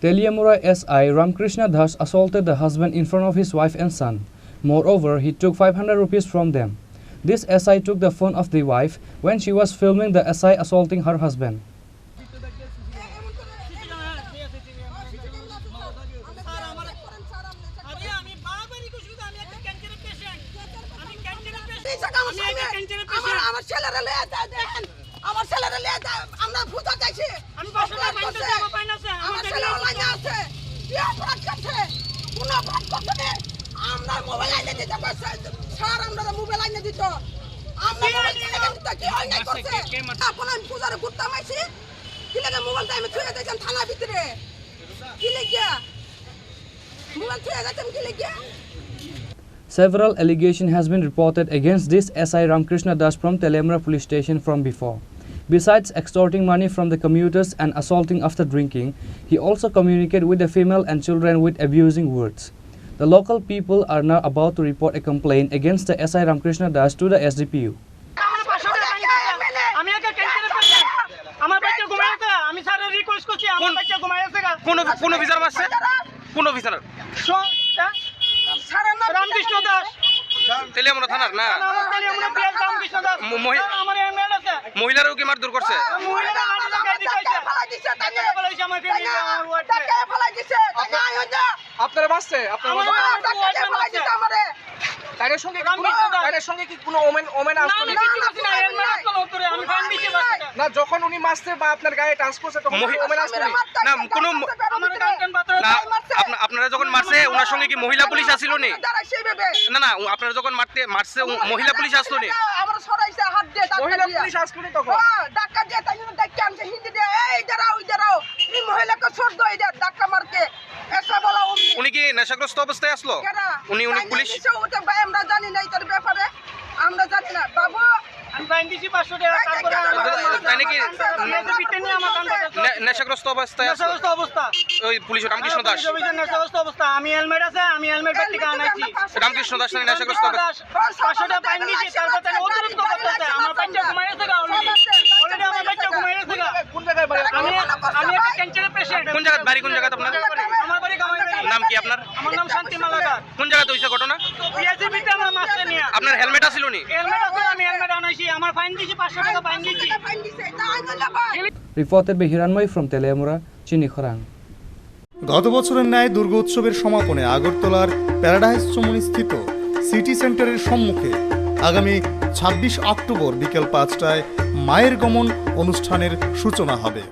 Teliamura SI Ramkrishna thus assaulted the husband in front of his wife and son. Moreover, he took 500 rupees from them. This SI took the phone of the wife when she was filming the SI assaulting her husband. Several allegations has been reported against this SI Ramkrishna Das from Teliamura police station from before. Besides extorting money from the commuters and assaulting after drinking, he also communicated with the female and children with abusing words. The local people are now about to report a complaint against the SI Ramkrishna Das to the SDPU. Ramakrishna Das Teliamura থানার না মহিলারও কি মারধর করছে আপনারা বাসছে তাদের সঙ্গে কি কোনো ওমেন আসতো না যখন উনি মারছে বা আপনার গায়ে টাচ করছে তখন ওমেন আসতো না কোনো আপনারা যখন মারছে ওনার সঙ্গে কি মহিলা পুলিশ আসছিল নি না না আপনারা যখন মারছে মহিলা পুলিশ আসতো নি মহিলা পুলিশ আসতো নি তখন ধাক্কা দিয়ে তাই ধাক্কা আনছে হিন্দি দিয়ে এই দাঁড়াও এই মহিলাকে ছোড় দাও এটা ধাক্কা মারতে এসে বলা উনি কি নেশাগ্রস্ত অবস্থায় আসলো উনি পুলিশ ওটা ভাই আমরা জানি না এর ব্যাপারে আমরা জানি না বাবু আমি ফাইন দিছি 500 টাকা তারপরে তাই নাকি নেশাগ্রস্ত অবস্থায় অবস্থা ওই পুলিশ রামকৃষ্ণ দাস নেশাগ্রস্ত অবস্থা আমি হেলমেট ব্যক্তিকে আনাইছি রামকৃষ্ণ দাস না নেশাগ্রস্ত 500 টাকা ফাইন দিছি তারপর তাই অতিরিক্ত করতেছে আমার বাচ্চা ঘুমাইছে গা অলরেডি আমার বাচ্চা ঘুমাইছে গা কোন জায়গায় বাড়ি আমি একটা ক্যান্সারের পেশেন্ট কোন জায়গায় বাড়ি কোন জায়গায় আপনার আমার বাড়ি কামাইবাড়ি নাম কি আপনার আমার নাম শান্তি মালাকার কোন জায়গায় হইছে ঘটনা পিএসবিতে আমার মাস্টার নিয়া আপনার হেলমেট আছিল নি হেলমেট আছে আমি হেলমেট আনাইছি আমার ফাইন দিছি 500 টাকা ফাইন দিছি Reported by Hiranmoi from Teliamura, Chini Khorang. গত বছরের ন্যায় দুর্গোৎসবের সমাপনে আগরতলার প্যারাডাইস চমুনি স্থিত সিটি সেন্টারের সম্মুখে আগামী 26 অক্টোবর বিকেল 5টায় মায়ের গমন অনুষ্ঠানের সূচনা হবে।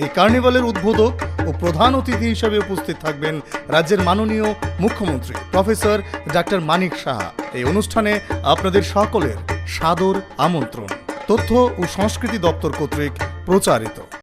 এই কার্নিভালের উদ্বোধক ও প্রধান অতিথি হিসেবে উপস্থিত থাকবেন রাজ্যের মাননীয় মুখ্যমন্ত্রী প্রফেসর ডাক্তার মানিক সাহা। এই অনুষ্ঠানে আপনাদের সকলের সাদর আমন্ত্রণ। তথ্য ও সংস্কৃতি দপ্তর কর্তৃক প্রচারিত।